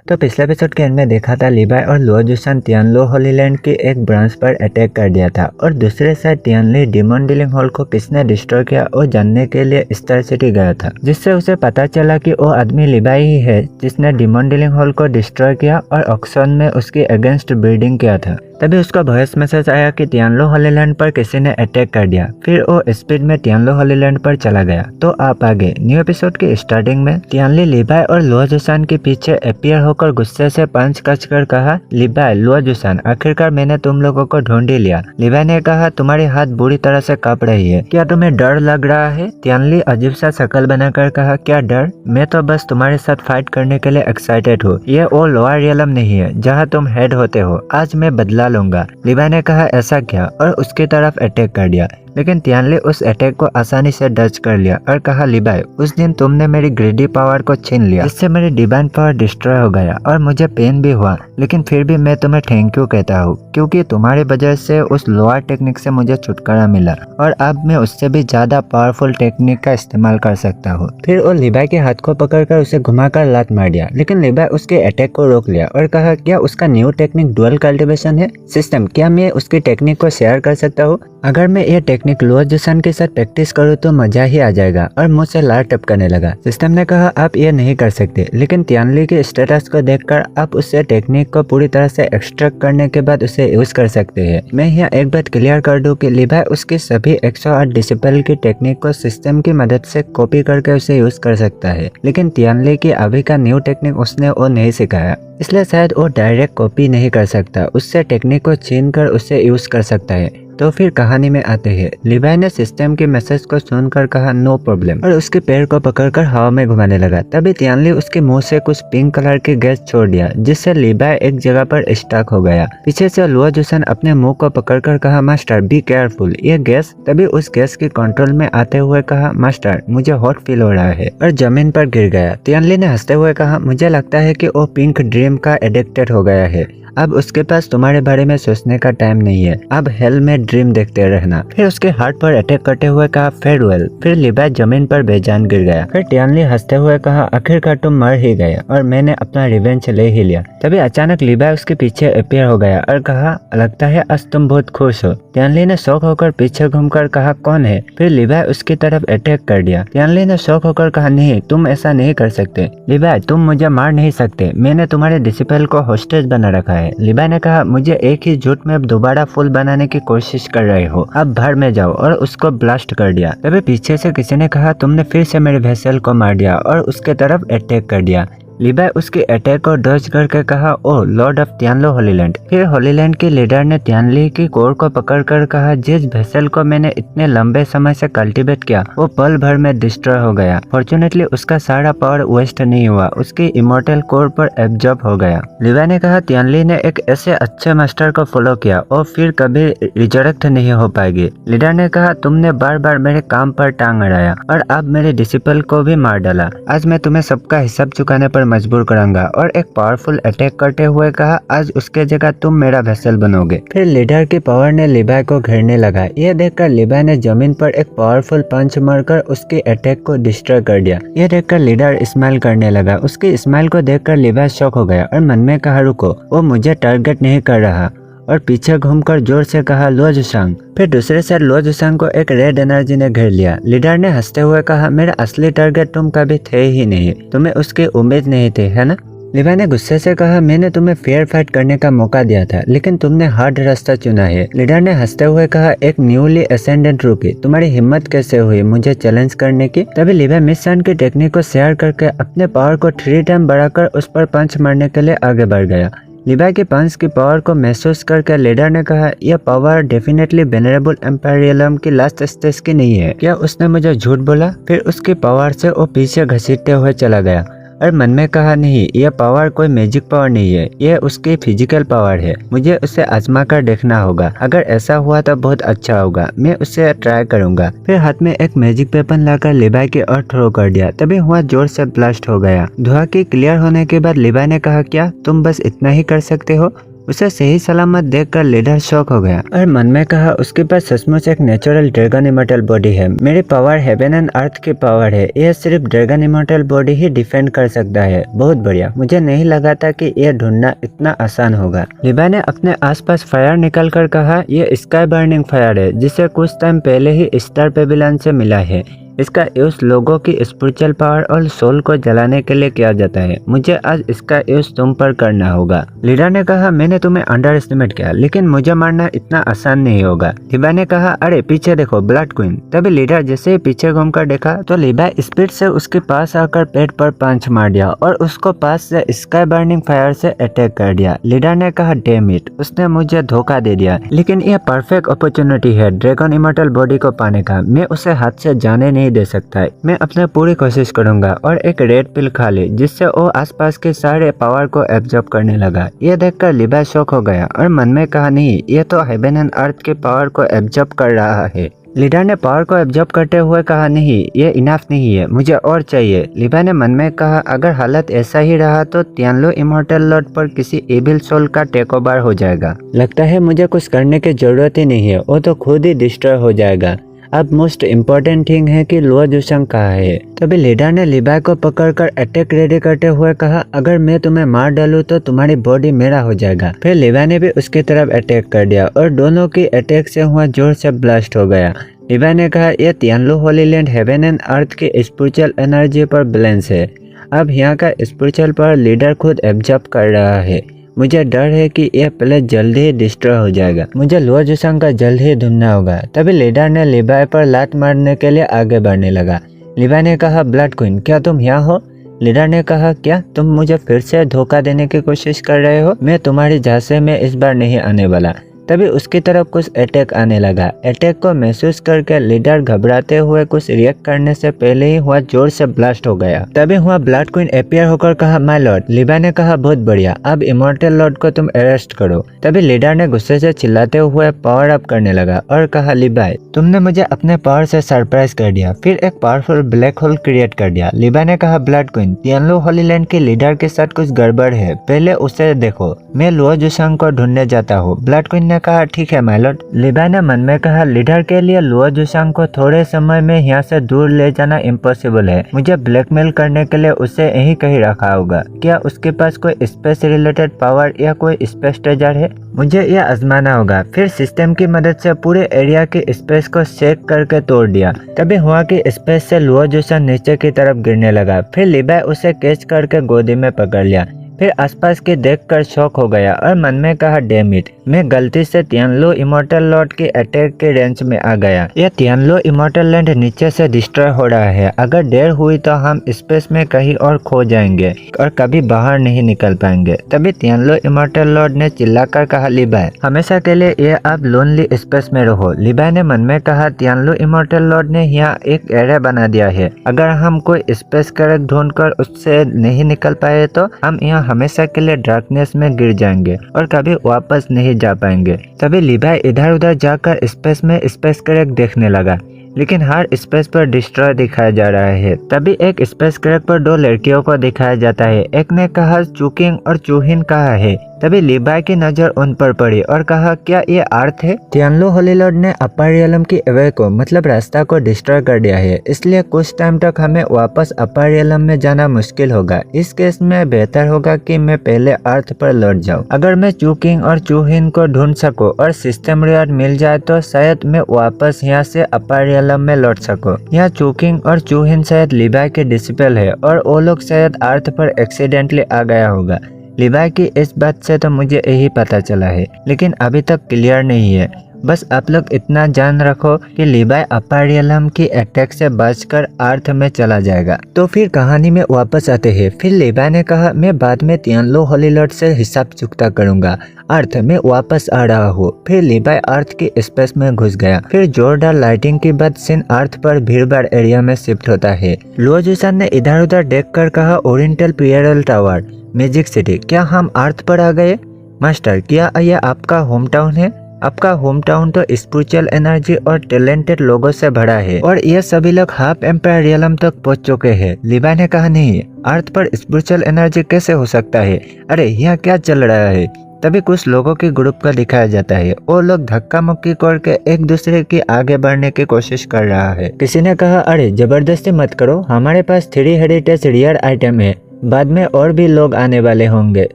तो पिछले एपिसोड के एंड में देखा था लिबाई और लुओ जुसान तियानलो होलीलैंड की एक ब्रांच पर अटैक कर दिया था और दूसरे side Tianli demon dealing hall को किसने डिस्ट्रॉय किया और जानने के लिए स्टार सिटी गया था, जिससे उसे पता चला कि वो आदमी लिबाई ही है जिसने डिमन डीलिंग हॉल को डिस्ट्रॉय किया और ऑक्शन में उसके अगेंस्ट बिल्डिंग किया था। तभी उसका वॉइस मैसेज आया कि तियानलो होलीलैंड पर किसी ने अटैक कर दिया। फिर वो स्पीड में तियानलो होलीलैंड पर चला गया। तो आप आगे न्यू एपिसोड की स्टार्टिंग में तियानली लिबाई और लुओ जुसान के पीछे अपीयर होकर गुस्से से पंच कस कर कहा, लिबाई लुओ जुसान आखिरकार मैंने तुम लोगों को ढूंढ ही लिया। लिबाई ने कहा, तुम्हारी हाथ बुरी तरह से कांप रही है, क्या तुम्हें डर लग रहा है? तियानली अजीब सा शक्ल बनाकर कहा, क्या डर? मैं तो बस तुम्हारे साथ फाइट करने के लिए एक्साइटेड हूँ। ये वो लोअर रियलम नहीं है जहाँ तुम हेड होते हो। आज मैं बदला लूंगा। लिबाई ने कहा, ऐसा क्या? और उसकी तरफ अटैक कर दिया, लेकिन तियानली उस अटैक को आसानी से डच कर लिया और कहा, लिबाई उस दिन तुमने मेरी ग्रेडी पावर को छीन लिया, जिससे मेरी डिवाइन पावर डिस्ट्रॉय हो गया और मुझे पेन भी हुआ, लेकिन फिर भी मैं तुम्हें थैंक यू कहता हूँ क्योंकि तुम्हारी वजह से उस लोअर टेक्निक से मुझे छुटकारा मिला और अब मैं उससे भी ज्यादा पावरफुल टेक्निक का इस्तेमाल कर सकता हूँ। फिर वो लिबाई के हाथ को पकड़कर उसे घुमाकर लात मार दिया, लेकिन लिबाई उसके अटैक को रोक लिया और कहा, क्या उसका न्यू टेक्निक डुअल कल्टिवेशन है? सिस्टम, क्या मैं उसकी टेक्निक को शेयर कर सकता हूँ? अगर मैं ये टेक्निक लुओ जुसान के साथ प्रैक्टिस करूँ तो मजा ही आ जाएगा। और मुझ से लार टपकने लगा। सिस्टम ने कहा, आप ये नहीं कर सकते, लेकिन तियानली के स्टेटस को देखकर आप उससे टेक्निक को पूरी तरह से एक्सट्रैक्ट करने के बाद उसे यूज कर सकते हैं। मैं यहाँ एक बात क्लियर कर दूं कि लिबाई उसकी सभी 108 डिसिपल की टेक्निक को सिस्टम की मदद से कॉपी करके उसे यूज कर सकता है, लेकिन तियानली की अभी का न्यू टेक्निक उसने वो नहीं सिखाया, इसलिए शायद वो डायरेक्ट कॉपी नहीं कर सकता, उससे टेक्निक को छीन कर उसे यूज कर सकता है। तो फिर कहानी में आते हैं। लिबाई ने सिस्टम के मैसेज को सुनकर कहा, नो प्रॉब्लम, और उसके पैर को पकड़कर हवा में घुमाने लगा। तभी तियानली उसके मुंह से कुछ पिंक कलर की गैस छोड़ दिया, जिससे लिबाई एक जगह पर स्टक हो गया। पीछे से लुओ जुसान अपने मुंह को पकड़कर कहा, मास्टर बी केयरफुल, ये गैस। तभी उस गैस के कंट्रोल में आते हुए कहा, मास्टर मुझे हॉट फील हो रहा है, और जमीन पर गिर गया। तियानली ने हंसते हुए कहा, मुझे लगता है कि वो पिंक ड्रीम का एडिक्टेड हो गया है। अब उसके पास तुम्हारे बारे में सोचने का टाइम नहीं है, अब हेल में ड्रीम देखते रहना। फिर उसके हार्ट पर अटैक करते हुए कहा, फेयरवेल। फिर लिबाई जमीन पर बेजान गिर गया। फिर तियानली हंसते हुए कहा, आखिरकार तुम मर ही गए और मैंने अपना रिवेंज ले ही लिया। तभी अचानक लिबाई उसके पीछे अपीयर हो गया और कहा, लगता है आज तुम बहुत खुश हो। तियानली ने शौक होकर पीछे घूमकर कहा, कौन है? फिर लिबाई उसकी तरफ अटैक कर दिया। तियानली ने शौक होकर कहा, नहीं, तुम ऐसा नहीं कर सकते। लिबाई तुम मुझे मार नहीं सकते, मैंने तुम्हारे डिसिपल को होस्टेज बना रखा है। लिबाई ने कहा, मुझे एक ही झूठ में अब दोबारा फूल बनाने की कोशिश कर रहे हो, अब भर में जाओ, और उसको ब्लास्ट कर दिया। तभी पीछे से किसी ने कहा, तुमने फिर से मेरे वेसल को मार दिया, और उसके तरफ अटैक कर दिया। लिबाई उसके अटैक को डॉज करके कहा, ओ लॉर्ड ऑफ तियानलो होलीलैंड। फिर होलीलैंड के लीडर ने तियानली की कोर को पकड़कर कहा, जिस वेसल को मैंने इतने लंबे समय से कल्टीवेट किया वो पल भर में डिस्ट्रॉय हो गया। फॉर्चुनेटली उसका सारा पावर वेस्ट नहीं हुआ, उसकी इमोर्टल कोर पर एब्जॉर्ब हो गया। लिबाई ने कहा, तियानली ने एक ऐसे अच्छे मास्टर को फॉलो किया और फिर कभी रिजरेक्ट नहीं हो पाएगी। लीडर ने कहा, तुमने बार बार मेरे काम पर टांग अड़ाया और अब मेरे डिसिपल को भी मार डाला। आज मैं तुम्हें सबका हिसाब चुकाने पर मजबूर करूंगा। और एक पावरफुल अटैक करते हुए कहा, आज उसके जगह तुम मेरा वेसल बनोगे। फिर लीडर की पावर ने लिबाई को घेरने लगा। यह देखकर लिबाई ने जमीन पर एक पावरफुल पंच मारकर उसके अटैक को डिस्ट्रॉय कर दिया। यह देखकर लीडर स्माइल करने लगा। उसकी स्माइल को देखकर लिबाई शॉक हो गया और मन में कहा, रुको, वो मुझे टारगेट नहीं कर रहा, और पीछे घूमकर जोर से कहा, लुओ जुसान। फिर दूसरे साइड लुओ जुसान को एक रेड एनर्जी ने घेर लिया। लीडर ने हंसते हुए कहा, मेरा असली टारगेट तुम कभी थे ही नहीं, तुम्हें उसकी उम्मीद नहीं थी, है ना? लिबाई ने गुस्से से कहा, मैंने तुम्हें फेयर फाइट करने का मौका दिया था, लेकिन तुमने हार्ड रास्ता चुना है। लीडर ने हंसते हुए कहा, एक न्यूली असेंडेंट रूकी, तुम्हारी हिम्मत कैसे हुई मुझे चैलेंज करने की? तभी लिबाई मिस सन की टेक्निक को शेयर करके अपने पावर को 3 टाइम बढ़ाकर उस पर पंच मारने के लिए आगे बढ़ गया। लिबाई के पंच की पावर को महसूस करके लीडर ने कहा, यह पावर डेफिनेटली वेनरेबल एम्पेरियलम की लास्ट स्टेज की नहीं है। क्या उसने मुझे झूठ बोला? फिर उसकी पावर से वो पीछे घसीटते हुए चला गया और मन में कहा, नहीं, यह पावर कोई मैजिक पावर नहीं है, यह उसकी फिजिकल पावर है। मुझे उसे आजमा कर देखना होगा, अगर ऐसा हुआ तो बहुत अच्छा होगा, मैं उसे ट्राई करूंगा। फिर हाथ में एक मैजिक वेपन लाकर लिबाई की ओर थ्रो कर दिया। तभी हुआ जोर से ब्लास्ट हो गया। धुआं की क्लियर होने के बाद लिबाई ने कहा, क्या तुम बस इतना ही कर सकते हो? उसे सही सलामत देखकर लीडर शॉक हो गया और मन में कहा उसके पास सचमुच एक नेचुरल ड्रैगन इमॉर्टल बॉडी है। मेरी पावर हेवन एंड अर्थ की पावर है, यह सिर्फ ड्रैगन इमॉर्टल बॉडी ही डिफेंड कर सकता है। बहुत बढ़िया, मुझे नहीं लगा था कि यह ढूंढना इतना आसान होगा। लिबाई ने अपने आसपास फायर निकल कर कहा, यह स्काई बर्निंग फायर है जिसे कुछ टाइम पहले ही स्टार पेविलियन से मिला है। इसका यूज लोगों की स्पिरिचुअल पावर और सोल को जलाने के लिए किया जाता है। मुझे आज इसका यूज तुम पर करना होगा। लीडर ने कहा, मैंने तुम्हें अंडर एस्टिमेट किया, लेकिन मुझे मारना इतना आसान नहीं होगा। लिबाई ने कहा, अरे पीछे देखो ब्लड क्वीन। तभी लीडर जैसे ही पीछे घूमकर देखा तो लिबाई स्पीड से उसके पास आकर पेट पर पंच मार दिया और उसको पास से स्काई बर्निंग फायर से अटैक कर दिया। लीडर ने कहा, डैम इट, उसने मुझे धोखा दे दिया, लेकिन यह परफेक्ट अपॉर्चुनिटी है ड्रैगन इमॉर्टल बॉडी को पाने का। मैं उसे हाथ से जाने नहीं दे सकता है। मैं अपने पूरी कोशिश करूंगा और एक रेड पिल खा ली जिससे वो आसपास के सारे पावर को एब्जॉर्ब करने लगा। यह देखकर लिबाई शॉक हो गया और मन में कहा, नहीं, यह तो हेवन एंड अर्थ के पावर को एब्जॉर्ब कर रहा है। लीडर ने पावर को एब्जॉर्ब करते हुए कहा, नहीं, ये इनफ नहीं है, मुझे और चाहिए। लिबाई ने मन में कहा, अगर हालत ऐसा ही रहा तो तियानलो इमॉर्टल लॉर्ड पर किसी एविल सोल का टेक ओवर हो जाएगा। लगता है मुझे कुछ करने की जरूरत ही नहीं है, वो तो खुद ही डिस्ट्रॉय हो जाएगा। अब मोस्ट इम्पोर्टेंट थिंग है कि लुओ जुशंग कहाँ है। तभी लीडर ने लिबाई को पकड़कर अटैक रेडी करते हुए कहा, अगर मैं तुम्हें मार डालूं तो तुम्हारी बॉडी मेरा हो जाएगा। फिर लिबाई ने भी उसकी तरफ अटैक कर दिया और दोनों की अटैक से हुआ जोर से ब्लास्ट हो गया। लिबाई ने कहा, यह तियानलो holy land heaven and earth की स्पिरिचुअल एनर्जी पर बैलेंस है। अब यहाँ का स्पिरिचुअल पावर लीडर खुद एब्जॉर्ब कर रहा है। मुझे डर है कि यह प्लेस जल्दी ही डिस्ट्रॉय हो जाएगा। मुझे लुओ जुशंग का जल्द ही ढूंढना होगा। तभी लीडर ने लिबाई पर लात मारने के लिए आगे बढ़ने लगा। लिबाई ने कहा, ब्लड क्वीन, क्या तुम यहाँ हो? लीडर ने कहा, क्या तुम मुझे फिर से धोखा देने की कोशिश कर रहे हो? मैं तुम्हारी झांसे में इस बार नहीं आने वाला। तभी उसकी तरफ कुछ अटैक आने लगा। अटैक को महसूस करके लीडर घबराते हुए कुछ रिएक्ट करने से पहले ही हुआ जोर से ब्लास्ट हो गया। तभी हुआ ब्लड क्वीन अपियर होकर कहा, माय लॉर्ड। लिबाई ने कहा, बहुत बढ़िया, अब इमॉर्टल लॉर्ड को तुम अरेस्ट करो। तभी लीडर ने गुस्से से चिल्लाते हुए पावर अप करने लगा और कहा, लिबाई, तुमने मुझे अपने पावर से सरप्राइज कर दिया, फिर एक पावरफुल ब्लैक होल क्रिएट कर दिया। लिबाई ने कहा, ब्लड क्वीन, तियानलो होली लैंड के लीडर के साथ कुछ गड़बड़ है, पहले उसे देखो, मैं लुओ जुशंग को ढूंढने जाता हूँ। ब्लड क्वीन ने कहा, ठीक है माय लॉर्ड। लिबाई ने मन में कहा, लीडर के लिए लुओ जुशंग को थोड़े समय में यहाँ से दूर ले जाना इम्पॉसिबल है। मुझे ब्लैकमेल करने के लिए उसे यहीं कहीं रखा होगा। क्या उसके पास कोई स्पेस रिलेटेड पावर या कोई स्पेस ट्रेजर है? मुझे यह आजमाना होगा। फिर सिस्टम की मदद से पूरे एरिया की स्पेस को शेक करके तोड़ दिया। तभी हुआ कि स्पेस से लुओ जुशंग नीचे की तरफ गिरने लगा। फिर लिबाई उसे कैच करके गोदी में पकड़ लिया। फिर आसपास के देखकर शॉक हो गया और मन में कहा, डैम इट, मैं गलती से तियानलो इमॉर्टल लॉर्ड के अटैक के रेंज में आ गया। यह तियानलो इमॉर्टल लैंड नीचे से डिस्ट्रॉय हो रहा है। अगर देर हुई तो हम स्पेस में कहीं और खो जाएंगे और कभी बाहर नहीं निकल पाएंगे। तभी तियानलो इमॉर्टल लॉर्ड ने चिल्लाकर कहा, लिबाई, हमेशा के लिए ये आप लोनली स्पेस में रहो। लिबाई ने मन में कहा, तियानलो इमॉर्टल लॉर्ड ने यहाँ एक एरिया बना दिया है। अगर हम कोई स्पेस कैरेक्टर ढूंढकर उससे नहीं निकल पाए तो हम यहाँ हमेशा के लिए डार्कनेस में गिर जाएंगे और कभी वापस नहीं जा पाएंगे। तभी लिबाई इधर उधर जाकर स्पेस में स्पेस क्रैक देखने लगा, लेकिन हर स्पेस पर डिस्ट्रॉय दिखाया जा रहा है। तभी एक स्पेस क्रैक पर दो लड़कियों को दिखाया जाता है। एक ने कहा, चुकिंग और चूहिन कहाँ है? तभी लिबाई की नजर उन पर पड़ी और कहा, क्या ये अर्थ है? तियानलो होली लॉर्ड ने अपर रियलम की वे को मतलब रास्ता को डिस्ट्रॉय कर दिया है, इसलिए कुछ टाइम तक हमें वापस अपर रियलम में जाना मुश्किल होगा। इस केस में बेहतर होगा कि मैं पहले अर्थ पर लौट जाऊं। अगर मैं चूकिंग और चूहिन को ढूंढ सकूं और सिस्टम रिवार्ड मिल जाए तो शायद मैं वापस यहाँ से अपर रियलम में लौट सकूं। यहाँ चूकिंग और चूहिन शायद लिबाई के डिसिपल है और वो लोग शायद अर्थ पर एक्सीडेंटली आ गया होगा। लिबाई की इस बात से तो मुझे यही पता चला है, लेकिन अभी तक क्लियर नहीं है। बस आप लोग इतना जान रखो कि लिबाई अपर रियलम की अटैक से बचकर अर्थ में चला जाएगा। तो फिर कहानी में वापस आते हैं। फिर लिबाई ने कहा, मैं बाद में तियानलो होली लॉर्ड से हिसाब चुकता करूंगा, अर्थ में वापस आ रहा हूँ। फिर लिबाई अर्थ की स्पेस में घुस गया। फिर जोरदार लाइटिंग के बाद सीन अर्थ पर भीड़भाड़ एरिया में शिफ्ट होता है। लुओ जुशंग ने इधर उधर देखकर कहा, oriental Pearl tower, magic city, क्या हम अर्थ पर आ गए? मास्टर, क्या यह आपका होम टाउन है? आपका होम टाउन तो स्पिरिचुअल एनर्जी और टैलेंटेड लोगों से भरा है और ये सभी लोग हाफ एम्पायर रियलम तक पहुंच चुके हैं। लिबाई ने कहा, नहीं, अर्थ पर स्पिरिचुअल एनर्जी कैसे हो सकता है? अरे यहाँ क्या चल रहा है? तभी कुछ लोगों के ग्रुप का दिखाया जाता है। वो लोग धक्का मुक्की करके एक दूसरे की आगे बढ़ने की कोशिश कर रहा है। किसी ने कहा, अरे जबरदस्ती मत करो, हमारे पास 3 हेरिटेज रेयर आइटम है, बाद में और भी लोग आने वाले होंगे,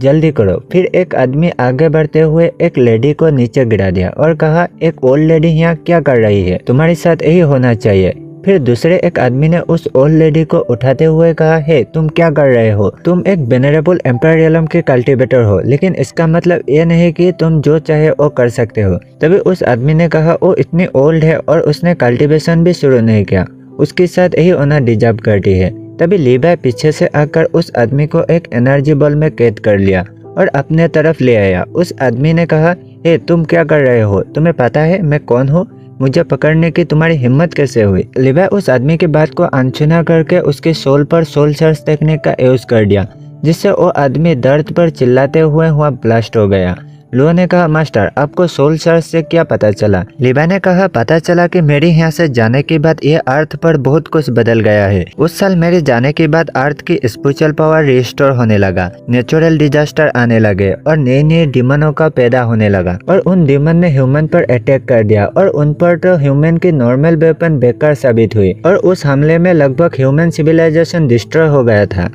जल्दी करो। फिर एक आदमी आगे बढ़ते हुए एक लेडी को नीचे गिरा दिया और कहा, एक ओल्ड लेडी यहाँ क्या कर रही है, तुम्हारे साथ यही होना चाहिए। फिर दूसरे एक आदमी ने उस ओल्ड लेडी को उठाते हुए कहा, हे तुम क्या कर रहे हो, तुम एक वेनरेबल एम्पेरियलम के कल्टीवेटर हो, लेकिन इसका मतलब ये नहीं कि तुम जो चाहे वो कर सकते हो। तभी उस आदमी ने कहा, वो इतनी ओल्ड है और उसने कल्टीवेशन भी शुरू नहीं किया, उसके साथ यही होना डिजर्व करती है। तभी लीवाई पीछे से आकर उस आदमी को एक एनर्जी बॉल में कैद कर लिया और अपने तरफ ले आया। उस आदमी ने कहा, हे तुम क्या कर रहे हो, तुम्हें पता है मैं कौन हूँ, मुझे पकड़ने की तुम्हारी हिम्मत कैसे हुई। लीवाई उस आदमी की बात को अनसुना करके उसके सोल पर सोल सर्च टेक्निक का यूज कर दिया, जिससे वो आदमी दर्द पर चिल्लाते हुए वहाँ ब्लास्ट हो गया। लुओ ने कहा, मास्टर आपको सोल सर्च से क्या पता चला। लीवाई ने कहा, पता चला कि मेरी यहाँ से जाने के बाद ये अर्थ पर बहुत कुछ बदल गया है। उस साल मेरे जाने के बाद अर्थ की स्पिरिचुअल पावर रिस्टोर होने लगा, नेचुरल डिजास्टर आने लगे और नए नए डिमनों का पैदा होने लगा और उन डिमन ने ह्यूमन पर अटैक कर दिया और उन पर तो ह्यूमन की नॉर्मल वेपन बेकार साबित हुई और उस हमले में लगभग ह्यूमन सिविलाइजेशन डिस्ट्रॉय हो गया था।